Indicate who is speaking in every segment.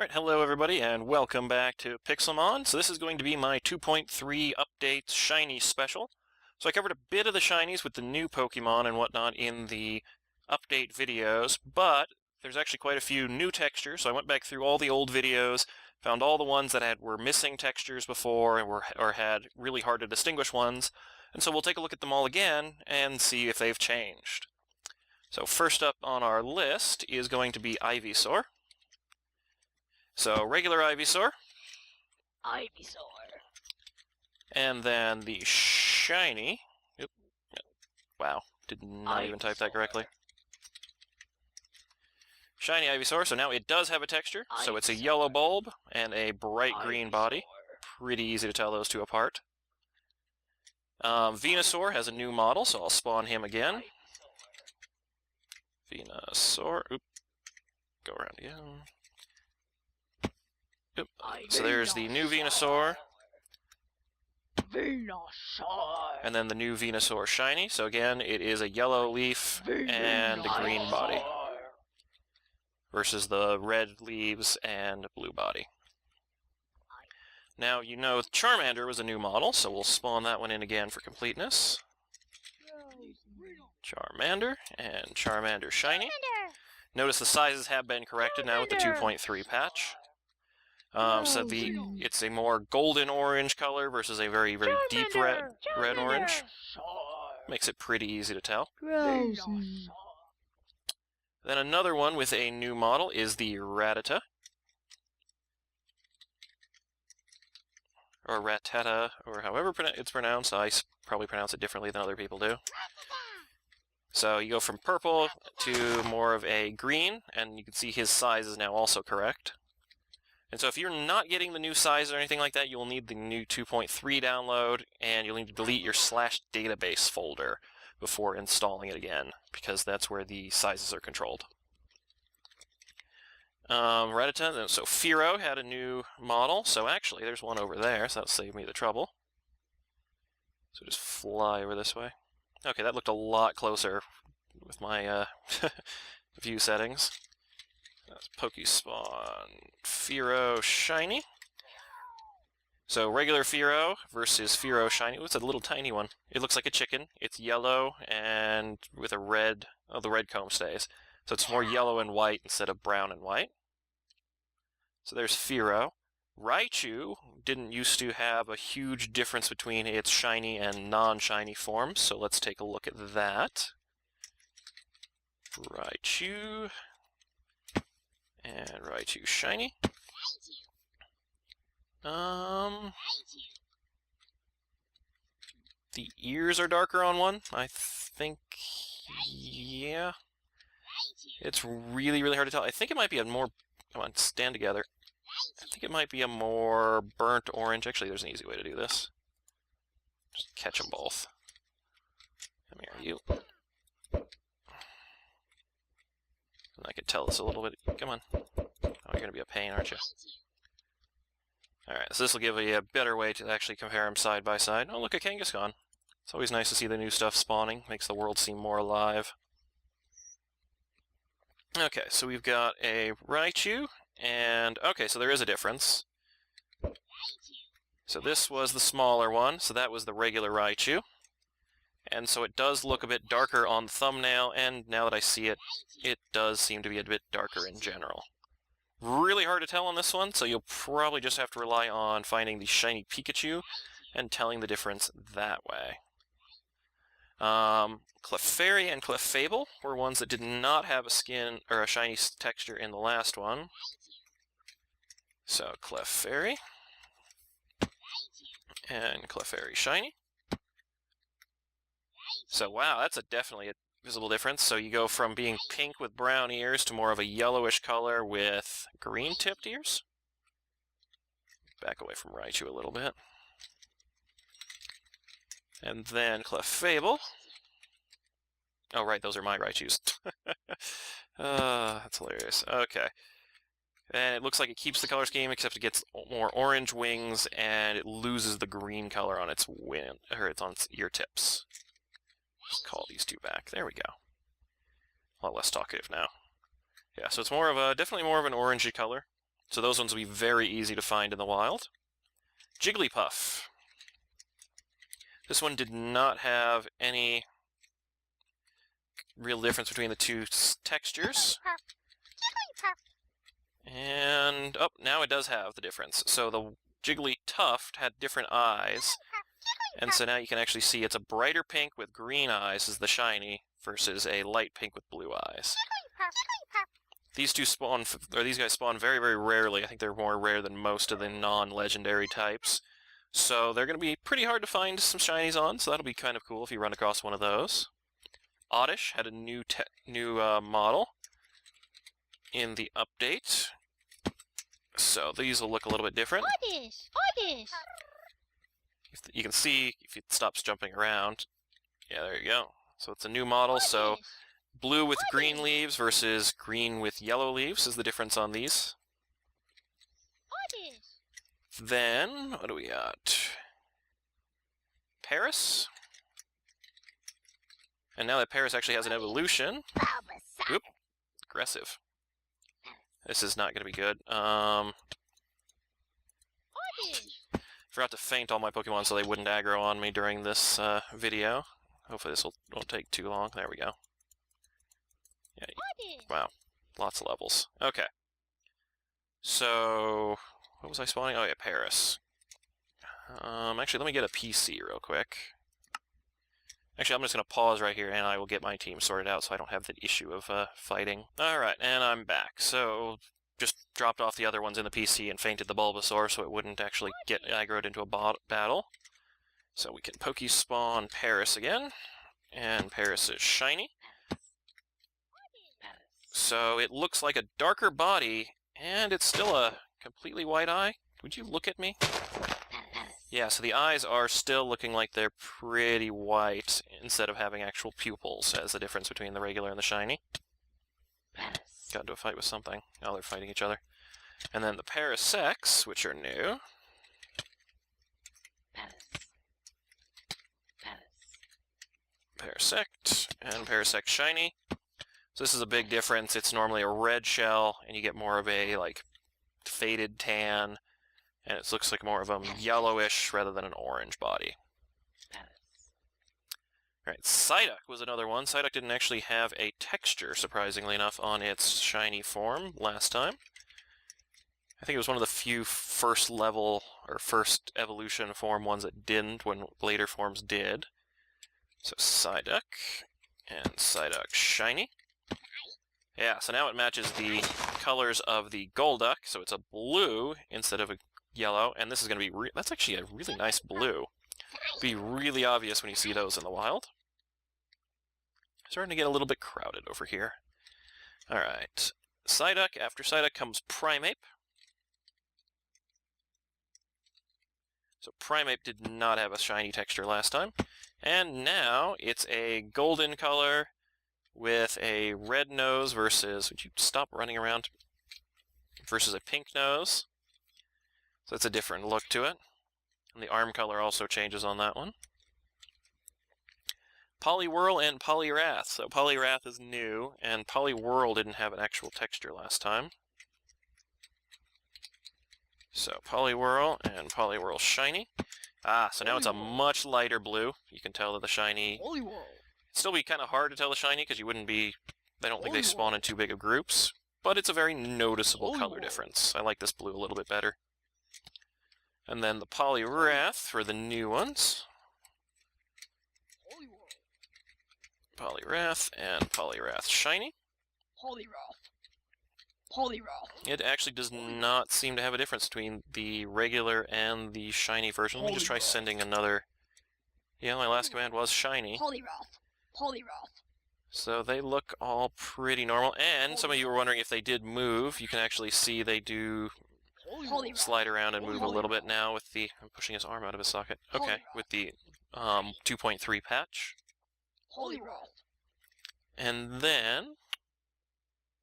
Speaker 1: Alright, hello everybody, and welcome back to Pixelmon. So this is going to be my 2.3 Updates Shiny Special. So I covered a bit of the Shinies with the new Pokemon and whatnot in the update videos, but there's actually quite a few new textures, so I went back through all the old videos, found all the ones that were missing textures before or had really hard to distinguish ones, and so we'll take a look at them all again and see if they've changed. So first up on our list is going to be Ivysaur. So, regular Ivysaur. And then the shiny. Oop. Wow, did not even type that correctly. Shiny Ivysaur, so now it does have a texture. So it's a yellow bulb and a bright green body. Pretty easy to tell those two apart. Venusaur has a new model, so I'll spawn him again. Venusaur. Oop. Go around again. Yep. So there's the new Venusaur. And then the new Venusaur shiny. So again, it is a yellow leaf and a green body. Versus the red leaves and blue body. Now, you know Charmander was a new model, so we'll spawn that one in again for completeness. Charmander and Charmander shiny. Notice the sizes have been corrected now with the 2.3 patch. So it's a more golden orange color versus a very, very deep red orange. Makes it pretty easy to tell. Then another one with a new model is the Rattata. Or Rattata, or however it's pronounced. I probably pronounce it differently than other people do. So you go from purple to more of a green, and you can see his size is now also correct. And so if you're not getting the new size or anything like that, you'll need the new 2.3 download, and you'll need to delete your /database folder before installing it again, because that's where the sizes are controlled. Rattata, so Fearow had a new model, so actually there's one over there, so that'll save me the trouble. So just fly over this way. Okay, that looked a lot closer with my view settings. That's Pokespawn Fearow Shiny. So regular Fearow versus Fearow Shiny. Ooh, it's a little tiny one. It looks like a chicken. It's yellow and with a red. Oh, the red comb stays. So it's more yellow and white instead of brown and white. So there's Fearow. Raichu didn't used to have a huge difference between its shiny and non-shiny forms, so let's take a look at that. Raichu. And Raichu shiny. The ears are darker on one. I think, yeah. It's really, really hard to tell. I think it might be a more, come on, stand together. I think it might be a more burnt orange. Actually, there's an easy way to do this. Just catch them both. Come here, you. And I can tell this a little bit. Come on. Oh, you're going to be a pain, aren't you? Alright, so this will give you a better way to actually compare them side by side. Oh, look, a Kangaskhan. It's always nice to see the new stuff spawning. Makes the world seem more alive. Okay, so we've got a Raichu, and okay, so there is a difference. So this was the smaller one, so that was the regular Raichu. And so it does look a bit darker on the thumbnail, and now that I see it, it does seem to be a bit darker in general. Really hard to tell on this one, so you'll probably just have to rely on finding the shiny Pikachu and telling the difference that way. Clefairy and Clefable were ones that did not have a skin or a shiny texture in the last one. So Clefairy and Clefairy shiny. So wow, that's definitely a visible difference. So you go from being pink with brown ears to more of a yellowish color with green tipped ears. Back away from Raichu a little bit. And then Clefable. Oh right, those are my Raichus. That's hilarious. Okay. And it looks like it keeps the color scheme, except it gets more orange wings, and it loses the green color on its on its ear tips. Just call these two back. There we go. A lot less talkative now. Yeah, so it's more of a, definitely more of an orangey color. So those ones will be very easy to find in the wild. Jigglypuff. This one did not have any real difference between the two textures. And, oh, now it does have the difference. So the Jigglytuff had different eyes, and so now you can actually see it's a brighter pink with green eyes as the shiny versus a light pink with blue eyes. These two spawn, or these guys spawn very, very rarely. I think they're more rare than most of the non-legendary types. So they're going to be pretty hard to find some shinies on, so that'll be kind of cool if you run across one of those. Oddish had a new model in the update. So these will look a little bit different.
Speaker 2: Oddish!
Speaker 1: You can see if it stops jumping around. Yeah, there you go. So it's a new model, so blue with green leaves versus green with yellow leaves is the difference on these. Then, what do we got? Paris. And now that Paris actually has an evolution... Oop, aggressive. This is not going to be good. Forgot to faint all my Pokemon so they wouldn't aggro on me during this video. Hopefully this won't take too long. There we go. Yeah, wow, lots of levels. Okay. So, what was I spawning? Oh yeah, Paris. Actually, let me get a PC real quick. Actually, I'm just going to pause right here, and I will get my team sorted out so I don't have the issue of fighting. Alright, and I'm back. So, just dropped off the other ones in the PC and fainted the Bulbasaur so it wouldn't actually get aggroed into a battle. So we can Pokespawn Paris again, and Paris is shiny. So it looks like a darker body, and it's still a completely white eye. Would you look at me? Yeah, so the eyes are still looking like they're pretty white instead of having actual pupils as the difference between the regular and the shiny. Got into a fight with something. Oh, they're fighting each other. And then the Parasects, which are new. Parasect and Parasect shiny. So this is a big difference. It's normally a red shell, and you get more of a, like, faded tan. And it looks like more of a yellowish rather than an orange body. Alright, Psyduck was another one. Psyduck didn't actually have a texture, surprisingly enough, on its shiny form last time. I think it was one of the few first level, or first evolution form ones that didn't, when later forms did. So Psyduck, and Psyduck shiny. Yeah, so now it matches the colors of the Golduck, so it's a blue instead of a yellow, and this is going to be, that's actually a really nice blue. Be really obvious when you see those in the wild. Starting to get a little bit crowded over here. Alright, Psyduck. After Psyduck comes Primeape. So Primeape did not have a shiny texture last time. And now it's a golden color with a red nose versus, would you stop running around, versus a pink nose. So it's a different look to it. And the arm color also changes on that one. Poliwhirl and Poliwrath. So Poliwrath is new, and Poliwhirl didn't have an actual texture last time. So Poliwhirl and Poliwhirl shiny. Ah, so now it's a much lighter blue. You can tell that the shiny... It'd still be kind of hard to tell the shiny because you wouldn't be... I don't think they spawn in too big of groups. But it's a very noticeable color difference. I like this blue a little bit better. And then the Poliwrath for the new ones. Poliwrath and Poliwrath shiny. Poliwrath. It actually does not seem to have a difference between the regular and the shiny version. Let me just try sending another... Yeah, my last command was shiny. Poliwrath. So they look all pretty normal. And some of you were wondering if they did move. You can actually see they do slide around and move a little bit now with the... I'm pushing his arm out of his socket. Okay, with the 2.3 patch. And then...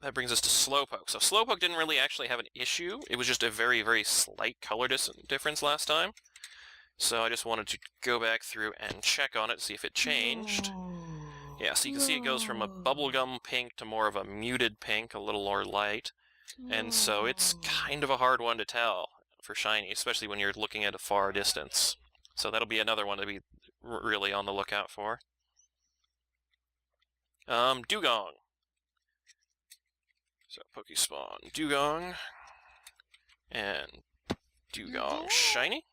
Speaker 1: that brings us to Slowpoke. So Slowpoke didn't really actually have an issue. It was just a very, very slight color difference last time. So I just wanted to go back through and check on it, see if it changed. Yeah, so you can see it goes from a bubblegum pink to more of a muted pink, a little more light. And so it's kind of a hard one to tell for shiny, especially when you're looking at a far distance. So that'll be another one to be really on the lookout for. Dugong. So Pokespawn Dugong and Dugong shiny.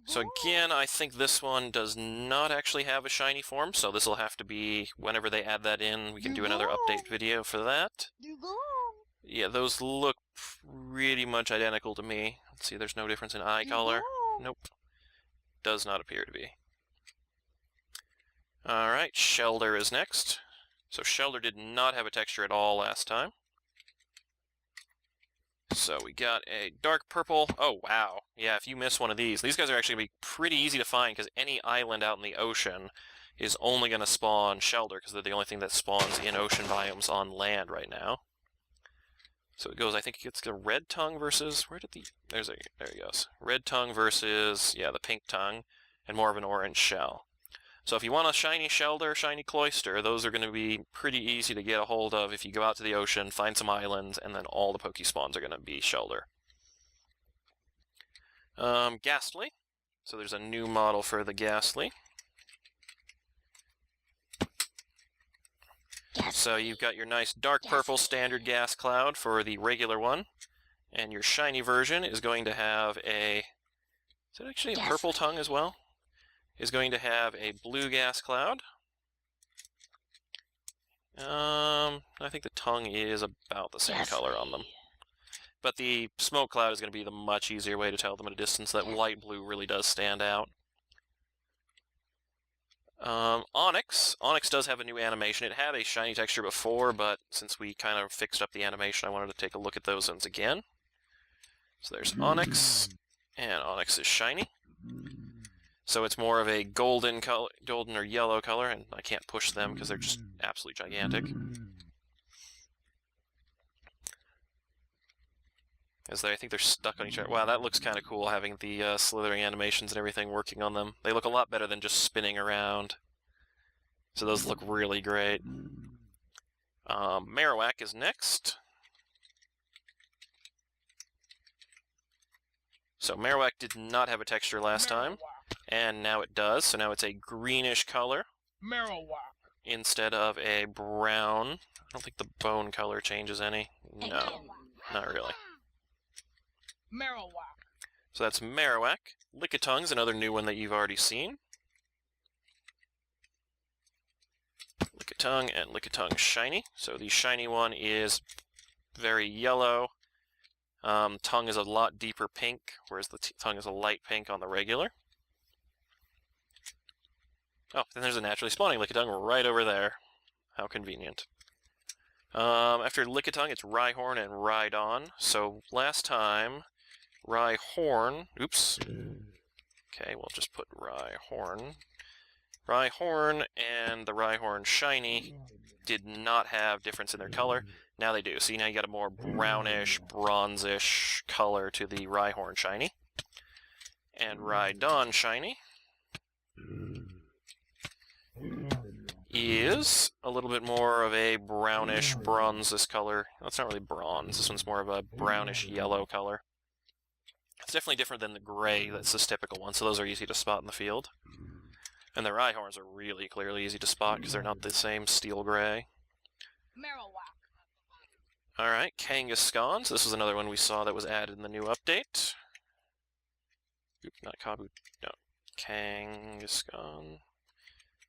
Speaker 1: So again, I think this one does not actually have a shiny form, so this will have to be, whenever they add that in, we can do another update video for that. Yeah, those look pretty much identical to me. Let's see, there's no difference in eye color. Nope. Does not appear to be. Alright, Shelder is next. So Shelder did not have a texture at all last time. So we got a dark purple. Oh, wow. Yeah, if you miss one of these guys are actually going to be pretty easy to find because any island out in the ocean is only going to spawn Shelder because they're the only thing that spawns in ocean biomes on land right now. So it goes, I think it's a red tongue versus, there he goes. Red tongue versus, yeah, the pink tongue and more of an orange shell. So if you want a shiny Shelder, shiny Cloyster, those are going to be pretty easy to get a hold of if you go out to the ocean, find some islands, and then all the Pokespawns are going to be Shelder. Ghastly. So there's a new model for the Ghastly. So you've got your nice dark purple standard gas cloud for the regular one, and your shiny version is going to have a, is it actually a purple tongue as well? Is going to have a blue gas cloud. I think the tongue is about the same color on them. But the smoke cloud is going to be the much easier way to tell them at a distance. That light blue really does stand out. Onyx. Onyx does have a new animation. It had a shiny texture before, but since we kind of fixed up the animation, I wanted to take a look at those ones again. So there's Onyx, and Onyx is shiny. So it's more of a golden color, golden or yellow color, and I can't push them because they're just absolutely gigantic. I think they're stuck on each other. Wow, that looks kind of cool, having the slithering animations and everything working on them. They look a lot better than just spinning around. So those look really great. Marowak is next. So Marowak did not have a texture last time, and now it does. So now it's a greenish color instead of a brown. I don't think the bone color changes any. No, not really. So that's Marowak. Lickitung, another new one that you've already seen. Lickitung and Lickitung shiny. So the shiny one is very yellow. Tongue is a lot deeper pink, whereas the tongue is a light pink on the regular. Oh, then there's a naturally spawning Lickitung right over there. How convenient. After Lickitung, it's Rhyhorn and Rhydon. So last time, Rhyhorn, oops. Okay, we'll just put Rhyhorn. Rhyhorn and the Rhyhorn shiny did not have difference in their color. Now they do. See, now you got a more brownish, bronzish color to the Rhyhorn shiny. And Rhydon shiny is a little bit more of a brownish, bronzes color. That's not really bronze. This one's more of a brownish yellow color. It's definitely different than the gray that's the typical one, so those are easy to spot in the field. And the Rhyhorns are really clearly easy to spot because they're not the same steel gray. Alright, Kangaskhan. So this was another one we saw that was added in the new update. Oop, not Kabu. No. Kangaskhan.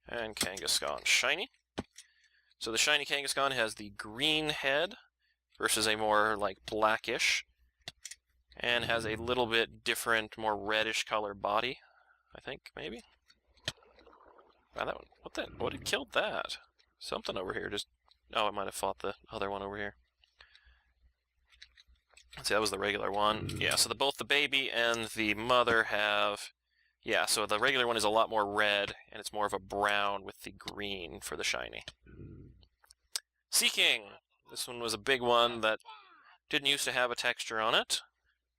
Speaker 1: And Kangaskhan shiny. So the shiny Kangaskhan has the green head versus a more like blackish, and has a little bit different, more reddish color body, I think, maybe. Wow, that one, what had killed that? Something over here just, oh, it might have fought the other one over here. Let's see, that was the regular one. Yeah, so both the baby and the mother have, yeah, so the regular one is a lot more red, and it's more of a brown with the green for the shiny. Seaking! This one was a big one that didn't used to have a texture on it.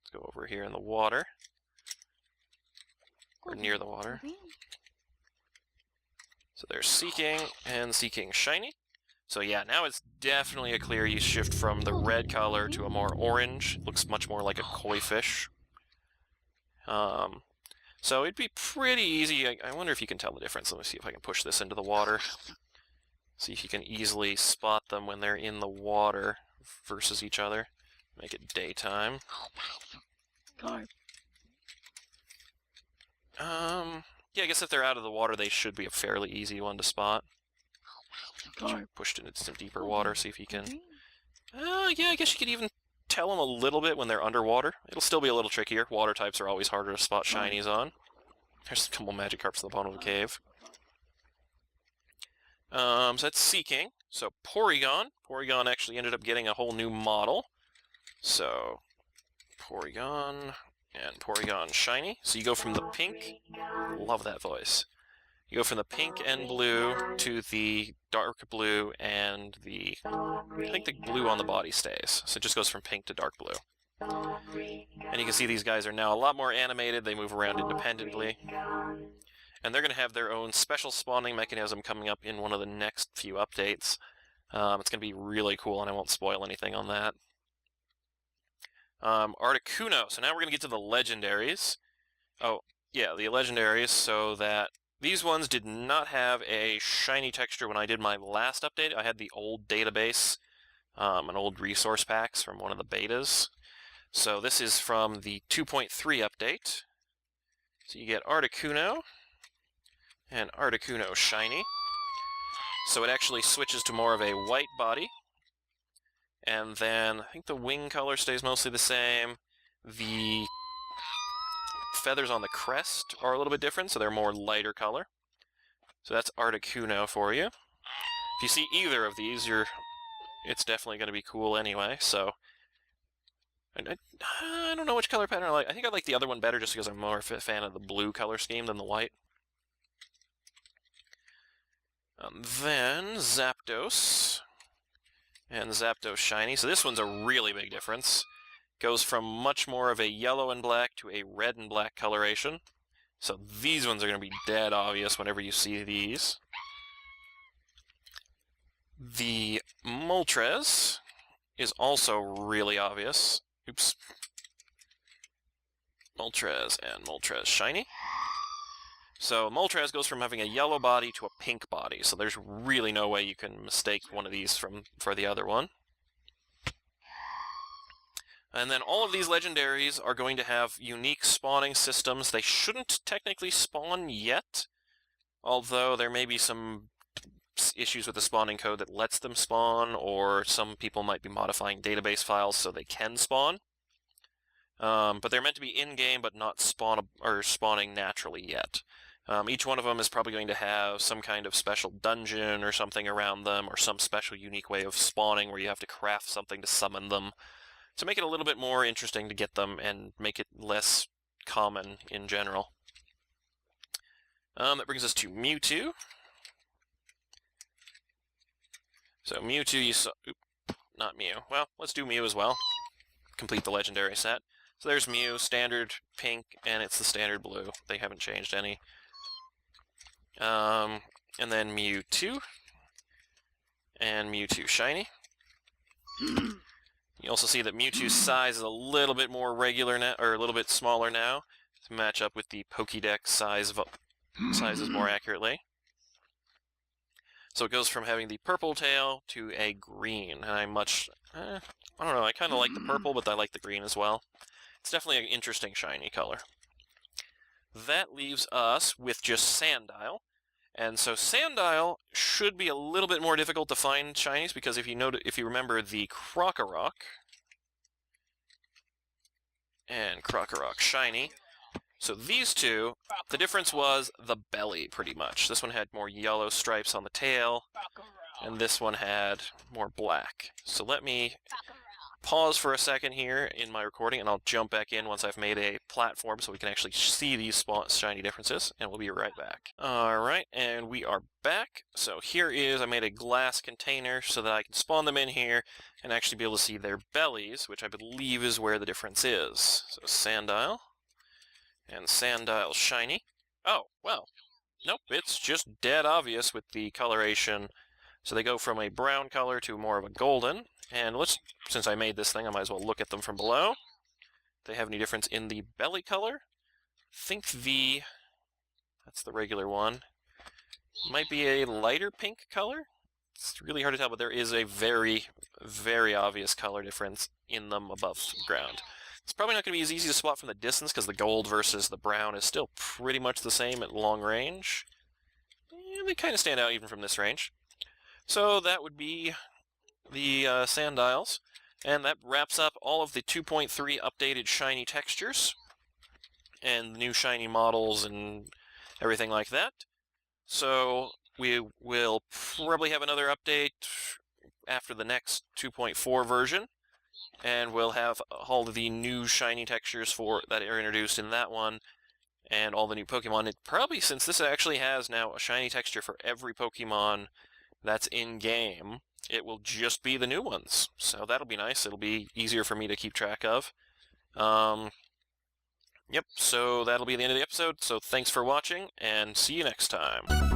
Speaker 1: Let's go over here in the water. Or near the water. So there's Seaking and Seaking shiny. So yeah, now it's definitely a clear shift from the red color to a more orange. It looks much more like a koi fish. So it'd be pretty easy. I wonder if you can tell the difference. Let me see if I can push this into the water. See if you can easily spot them when they're in the water versus each other. Make it daytime. Yeah, I guess if they're out of the water, they should be a fairly easy one to spot. Pushed into some deeper water, see if you can... yeah, I guess you could even tell them a little bit when they're underwater. It'll still be a little trickier. Water types are always harder to spot shinies on. There's a couple Magikarps at the bottom of the cave. So that's Seeking. So Porygon. Porygon actually ended up getting a whole new model. So Porygon and Porygon Shiny. So you go from the pink... Love that voice. You go from the pink and blue to the dark blue and the... I think the blue on the body stays. So it just goes from pink to dark blue. And you can see these guys are now a lot more animated. They move around independently. And they're going to have their own special spawning mechanism coming up in one of the next few updates. It's going to be really cool, and I won't spoil anything on that. Articuno. So now we're going to get to the Legendaries. Oh, yeah, the Legendaries, so that these ones did not have a shiny texture when I did my last update. I had the old database, an old resource packs from one of the betas. So this is from the 2.3 update. So you get Articuno and Articuno Shiny. So it actually switches to more of a white body. And then I think the wing color stays mostly the same. The feathers on the crest are a little bit different, so they're more lighter color. So that's Articuno for you. If you see either of these, it's definitely going to be cool anyway. So I don't know which color pattern I like. I think I like the other one better just because I'm more of a fan of the blue color scheme than the white. Then Zapdos and Zapdos Shiny. So this one's a really big difference. Goes from much more of a yellow and black to a red and black coloration. So these ones are going to be dead obvious whenever you see these. The Moltres is also really obvious. Oops. Moltres and Moltres Shiny. So Moltres goes from having a yellow body to a pink body, so there's really no way you can mistake one of these for the other one. And then all of these Legendaries are going to have unique spawning systems. They shouldn't technically spawn yet, although there may be some issues with the spawning code that lets them spawn, or some people might be modifying database files so they can spawn. But they're meant to be in-game, but not spawning naturally yet. Each one of them is probably going to have some kind of special dungeon or something around them, or some special unique way of spawning where you have to craft something to summon them, to make it a little bit more interesting to get them and make it less common in general. That brings us to Mewtwo. So Mewtwo, you saw... not Mew. Well, let's do Mew as well. Complete the Legendary set. So there's Mew, standard pink, and it's the standard blue. They haven't changed any. And then Mewtwo. And Mewtwo Shiny. You also see that Mewtwo's size is a little bit more regular now, or a little bit smaller now, to match up with the Pokédex sizes more accurately. So it goes from having the purple tail to a green, and I don't know, I kind of like the purple, but I like the green as well. It's definitely an interesting shiny color. That leaves us with just Sandile. And so Sandile should be a little bit more difficult to find shinies, because if you remember the Krokorok and Krokorok Shiny, so these two, the difference was the belly, pretty much. This one had more yellow stripes on the tail, and this one had more black. So let me pause for a second here in my recording, and I'll jump back in once I've made a platform so we can actually see these shiny differences, and we'll be right back. Alright, and we are back. So here I made a glass container so that I can spawn them in here and actually be able to see their bellies, which I believe is where the difference is. So Sandile and Sandile Shiny. Oh, well, nope, it's just dead obvious with the coloration So they go from a brown color to more of a golden. And since I made this thing, I might as well look at them from below. They have any difference in the belly color? I think that's the regular one. Might be a lighter pink color. It's really hard to tell, but there is a very, very obvious color difference in them above ground. It's probably not going to be as easy to spot from the distance because the gold versus the brown is still pretty much the same at long range. And they kind of stand out even from this range. So that would be the Sandiles. And that wraps up all of the 2.3 updated shiny textures and new shiny models and everything like that. So we will probably have another update after the next 2.4 version, and we'll have all of the new shiny textures that are introduced in that one, and all the new Pokemon. It probably, since this actually has now a shiny texture for every Pokemon that's in-game, it will just be the new ones. So that'll be nice. It'll be easier for me to keep track of. Yep, so that'll be the end of the episode. So thanks for watching, and see you next time.